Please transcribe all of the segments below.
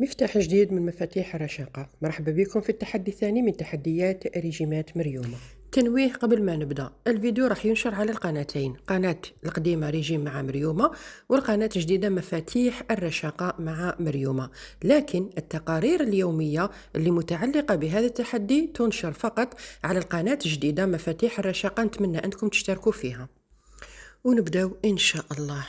مفتاح جديد من مفاتيح الرشاقة. مرحبا بكم في التحدي الثاني من تحديات ريجيمات مريومة. تنويه قبل ما نبدأ الفيديو راح ينشر على القناتين، قناة القديمة ريجيم مع مريومة والقناة الجديدة مفاتيح الرشاقة مع مريومة، لكن التقارير اليومية اللي متعلقة بهذا التحدي تنشر فقط على القناة الجديدة مفاتيح الرشاقة. نتمنى أنكم تشتركوا فيها ونبدأ إن شاء الله.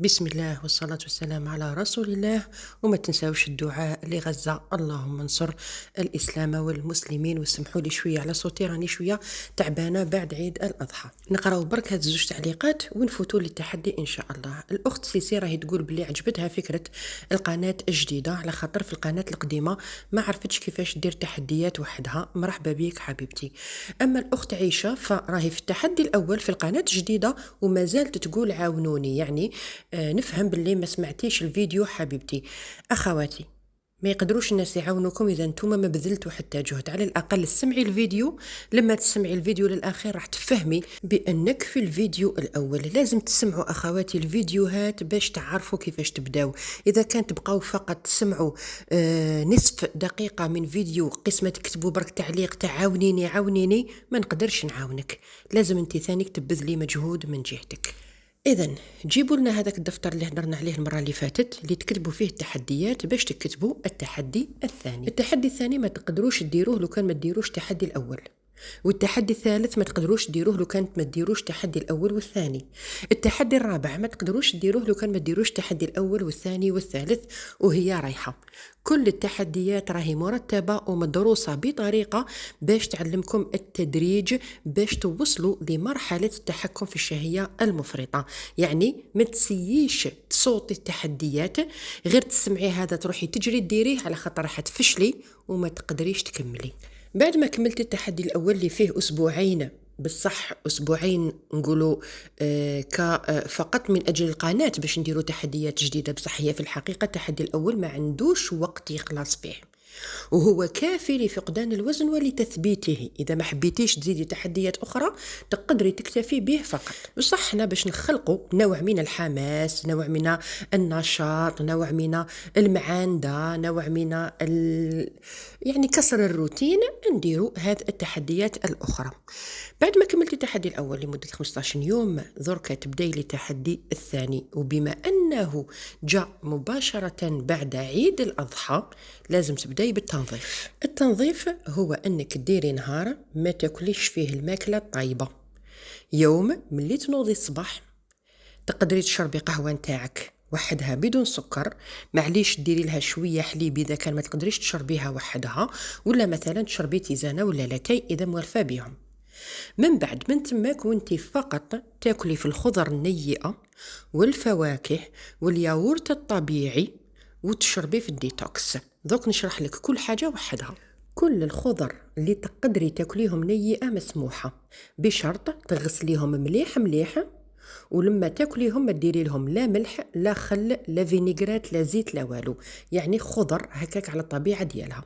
بسم الله والصلاة والسلام على رسول الله. وما تنساوش الدعاء لغزة، اللهم انصر الإسلام والمسلمين. وسمحوا لي شوية على صوتي، راني شوية تعبانة بعد عيد الأضحى. نقراو برك هاد زوج تعليقات ونفوتوا للتحدي إن شاء الله. الأخت سيسي راهي تقول بلي عجبتها فكرة القناة الجديدة على خاطر في القناة القديمة ما عرفتش كيفاش دير تحديات وحدها. مرحبا بيك حبيبتي. أما الأخت عيشة فراهي في التحدي الأول في القناة الجديدة وما زالت تقول عاونوني، يعني نفهم باللي ما سمعتيش الفيديو حبيبتي. أخواتي، ما يقدروش الناس يعاونوكم إذا نتوما ما بذلتوا حتى جهد. على الأقل سمعي الفيديو، لما تسمعي الفيديو للآخر راح تفهمي بأنك في الفيديو الأول. لازم تسمعوا أخواتي الفيديوهات باش تعرفوا كيفاش تبداو. إذا كان تبقاو فقط تسمعوا نصف دقيقة من فيديو قسمة تكتبوا برك تعليق تعاونيني عاونيني، ما نقدرش نعاونك. لازم انت ثانيك تبذلي مجهود من جهتك. إذن جيبوا لنا هذاك الدفتر اللي هضرنا عليه المرة اللي فاتت اللي تكتبوا فيه التحديات باش تكتبوا التحدي الثاني. التحدي الثاني ما تقدروش تديروه لو كان ما تديروش التحدي الأول، والتحدي الثالث ما تقدروش تديروه لو كانت ما تديروش التحدي الأول والثاني. التحدي الرابع ما تقدروش تديروه لو كان ما تديروش التحدي الأول والثاني والثالث، وهي رايحة. كل التحديات راهي مرتبة ومدروسة بطريقة باش تعلمكم التدريج باش توصلوا لمرحلة التحكم في الشهية المفرطة. يعني ما تسييش تصوتي التحديات غير تسمعي هذا تروحي تجري ديريه، على خاطر راح تفشلي وما تقدريش تكملي. بعد ما كملت التحدي الأول اللي فيه أسبوعين، بالصح أسبوعين نقولوا فقط من أجل القناة باش نديروا تحديات جديدة، بصح هي في الحقيقة التحدي الأول ما عندوش وقت يخلص فيه، وهو كافي لفقدان الوزن ولتثبيته. إذا ما حبيتيش تزيدي تحديات أخرى تقدري تكتفي به فقط. بصح حنا باش نخلقوا نوع من الحماس، نوع من النشاط، نوع من المعاندة، نوع من يعني كسر الروتين، نديروا هذه التحديات الأخرى. بعد ما كملت التحدي الأول لمدة 15 يوم درك تبدأي التحدي الثاني. وبما أنه جاء مباشرة بعد عيد الأضحى لازم تبدأي بالتنظيف. التنظيف هو أنك ديري نهار ما تاكليش فيه الماكلة الطيبة. يوم ملي تنوضي الصباح تقدري تشربي قهوة نتاعك وحدها بدون سكر، معليش ديري لها شوية حليب إذا كان ما تقدريش تشربيها وحدها، ولا مثلا تشربي تيزانة ولا لاتاي إذا موالفة بهم. من بعد من تماك وانتي فقط تاكلي في الخضر النيئة والفواكه والياغورت الطبيعي وتشربي في الديتوكس. دوك نشرح لك كل حاجة وحدها. كل الخضر اللي تقدري تاكليهم نيئة مسموحة، بشرط تغسليهم مليح مليح، ولما تاكليهم ما ديري لهم لا ملح لا خل لا فينيغرات لا زيت لا والو، يعني خضر هكاك على الطبيعة ديالها.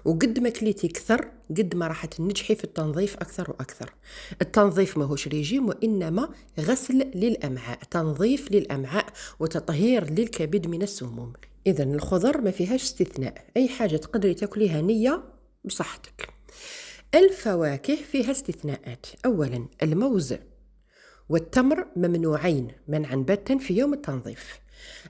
وقد ما كليتي كثر قد ما راح تنجحي في التنظيف أكثر وأكثر. التنظيف ماهوش ريجيم وإنما غسل للأمعاء، تنظيف للأمعاء وتطهير للكبد من السموم. إذا الخضر ما فيهاش استثناء، أي حاجة تقدري تاكليها نية بصحتك. الفواكه فيها استثناءات. أولا الموز والتمر ممنوعين منعا باتا في يوم التنظيف.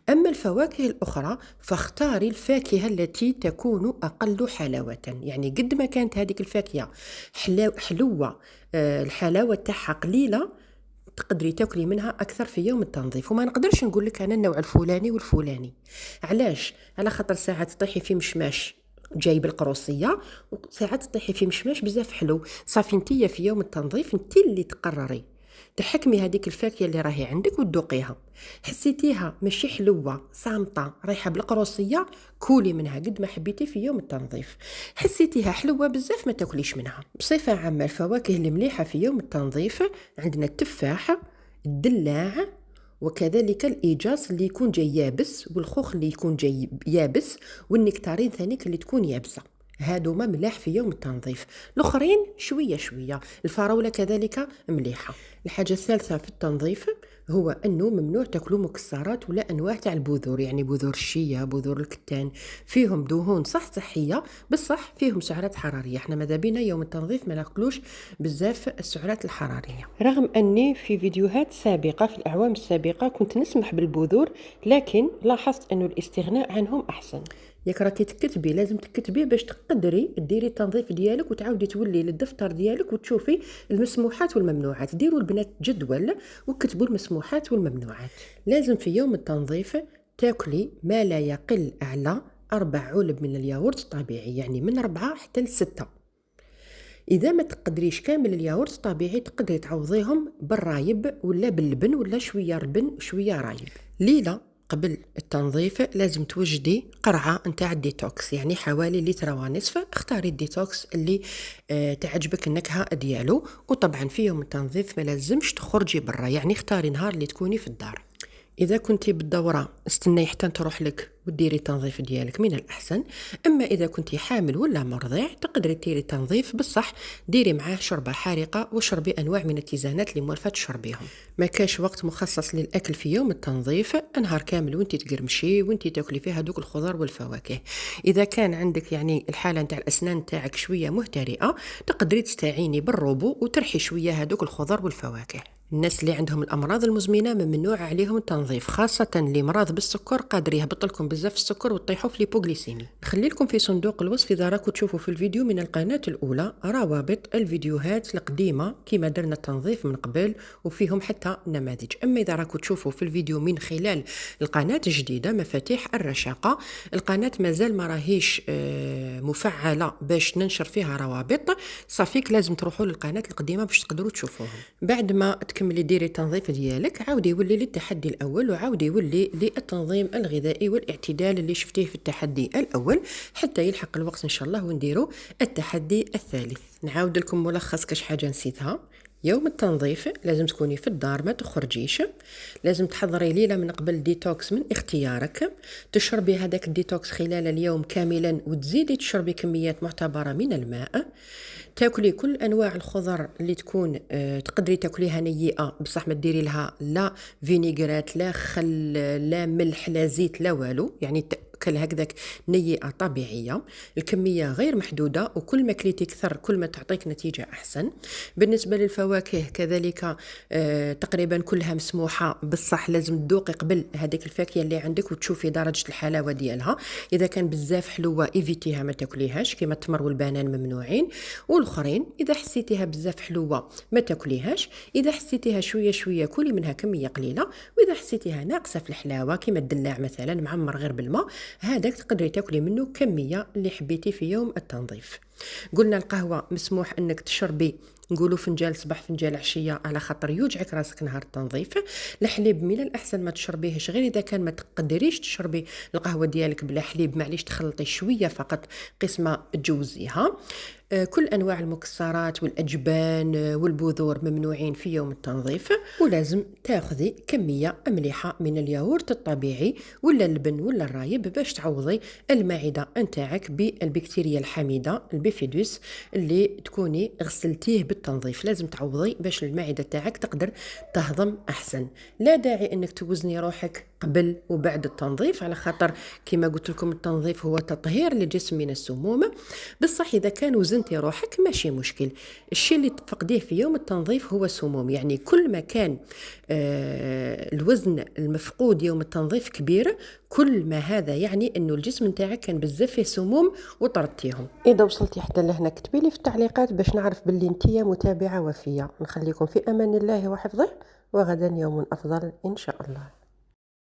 أما الفواكه الأخرى فاختاري الفاكهة التي تكون أقل حلاوة، يعني قد ما كانت هذه الفاكهة حلوة الحلاوة تاعها قليلة تقدري تاكلي منها أكثر في يوم التنظيف. وما نقدرش نقول لك أنا النوع الفلاني والفلاني. علاش؟ على خاطر ساعات تطيحي في مشماش جايب القروصية، وساعات تطيحي في مشماش بزاف حلو. صافي انتي في يوم التنظيف انتي اللي تقرري تحكمي هذيك الفاكهة اللي راهي عندك وتذوقيها. حسيتيها ماشي حلوة صامتة رايحة بالقروصية كولي منها قد ما حبيتي في يوم التنظيف. حسيتيها حلوة بزاف ما تاكليش منها. بصفة عامة الفواكه اللي مليحة في يوم التنظيف عندنا التفاح، الدلاع، وكذلك الإيجاص اللي يكون جاي يابس، والخوخ اللي يكون جاي يابس، والنكتارين ثانيك اللي تكون يابسة. هادو ما ملاح في يوم التنظيف، الاخرين شويه شويه. الفراوله كذلك مليحه. الحاجه الثالثه في التنظيف هو انه ممنوع تاكلوا مكسرات ولا انواع تاع البذور، يعني بذور الشيا، بذور الكتان، فيهم دهون صحيه بصح فيهم سعرات حراريه. احنا ماذا بينا يوم التنظيف ما ناكلوش بزاف السعرات الحراريه. رغم اني في فيديوهات سابقه في الاعوام السابقه كنت نسمح بالبذور، لكن لاحظت انه الاستغناء عنهم احسن. ياك راكي تكتبي لازم تكتبي باش تقدري ديري التنظيف ديالك وتعاودي تولي للدفتر ديالك وتشوفي المسموحات والممنوعات. ديروا البنات جدول وكتبوا المسموحات والممنوعات. لازم في يوم التنظيف تاكلي ما لا يقل على 4 علب من الياغورت الطبيعي، يعني من 4 حتى ل 6. اذا ما تقدريش كامل الياغورت الطبيعي تقدري تعوضيهم بالرايب ولا باللبن ولا شويه لبن وشويه رايب. ليله قبل التنظيف لازم توجدي قرعه نتاع الديتوكس، يعني حوالي لتر ونصف. اختاري الديتوكس اللي تعجبك النكهه ديالو. وطبعا في يوم التنظيف ما لازمش تخرجي برا، يعني اختاري نهار اللي تكوني في الدار. اذا كنتي بالدوره استني حتى تروح لك وديري التنظيف ديالك من الاحسن. اما اذا كنتي حامل ولا مرضع تقدري ديري التنظيف بصح ديري معاه شوربه حارقه وشربي انواع من التيزانات اللي موالفه تشربيهم. ما كاش وقت مخصص للاكل في يوم التنظيف، نهار كامل وانتي تقرمشي وانتي تاكلي فيها هذوك الخضر والفواكه. اذا كان عندك يعني الحاله نتاع الاسنان تاعك شويه مهترئه تقدري تستعيني بالروبو وترحي شويه هذوك الخضر والفواكه. الناس اللي عندهم الامراض المزمنه ممنوع عليهم التنظيف، خاصه اللي مرض بالسكر قادر يهبط لكم بزاف السكر وتطيحوا في ليبوغليسيمي. نخلي لكم في صندوق الوصف اذا راكم تشوفوا في الفيديو من القناه الاولى روابط الفيديوهات القديمه كيما درنا التنظيف من قبل وفيهم حتى نماذج. اما اذا راكم تشوفوا في الفيديو من خلال القناه الجديده مفاتيح الرشاقه، القناه مازال ما راهيش مفعله باش ننشر فيها روابط، صافيك لازم تروحوا للقناه القديمه باش تقدروا تشوفوهم. بعد ما تكملي ديري التنظيف ديالك عاودي يولي للتحدي الاول وعاودي يولي للتنظيم الغذائي والاعتدال اللي شفتيه في التحدي الاول حتى يلحق الوقت ان شاء الله ونديروا التحدي الثالث. نعاود لكم ملخص كاش حاجه نسيتها. يوم التنظيف لازم تكوني في الدار ما تخرجيش، لازم تحضري ليله من قبل ديتوكس من اختيارك، تشربي هذاك الديتوكس خلال اليوم كاملا وتزيدي تشربي كميات معتبره من الماء، تاكلي كل انواع الخضر اللي تكون تقدري تاكليها نيئه بصح ما ديري لها لا فينيغرات لا خل لا ملح لا زيت لا والو، يعني تاكل هكذاك نيئه طبيعيه. الكميه غير محدوده وكل ما كليتي كثر كل ما تعطيك نتيجه احسن. بالنسبه للفواكه كذلك تقريبا كلها مسموحه بصح لازم تذوقي قبل هذيك الفاكهه اللي عندك وتشوفي درجه الحلاوه ديالها. اذا كان بزاف حلوه ايفيتيها ما تاكليهاش كما التمر والبنان ممنوعين، والاخرين اذا حسيتيها بزاف حلوه ما تاكليهاش، اذا حسيتيها شويه شويه كلي منها كميه قليله، واذا حسيتيها ناقصه في الحلاوه كما الدلاع مثلا معمر غير بالماء هذاك تقدري تاكلي منه كميه اللي حبيتي في يوم التنظيف. قلنا القهوه مسموح انك تشربي نقولوا فنجان صباح فنجان عشيه على خاطر يوجعك راسك نهار التنظيف. الحليب من الاحسن ما تشربيهش غير اذا كان ما تقدريش تشربي القهوه ديالك بلا حليب، معليش تخلطي شويه فقط قسمه تجوزيها. كل انواع المكسرات والاجبان والبذور ممنوعين في يوم التنظيف، ولازم تاخذي كميه مليحه من الياغورت الطبيعي ولا اللبن ولا الرايب باش تعوضي المعده نتاعك بالبكتيريا الحميده البيفيدوس اللي تكوني غسلتيه بالتنظيف. لازم تعوضي باش المعده تاعك تقدر تهضم احسن. لا داعي انك توزني روحك قبل وبعد التنظيف على خاطر كما قلت لكم التنظيف هو تطهير للجسم من السموم، بصح اذا كان وزنتي روحك ماشي مشكل. الشيء اللي تفقديه في يوم التنظيف هو السموم، يعني كل ما كان الوزن المفقود يوم التنظيف كبير كل ما هذا يعني انه الجسم نتاعك كان بزاف فيه سموم وطردتيهم. اذا وصلتي حتى لهنا كتبي لي في التعليقات باش نعرف باللي انتيا متابعه وفيه. نخليكم في امان الله وحفظه، وغدا يوم افضل ان شاء الله.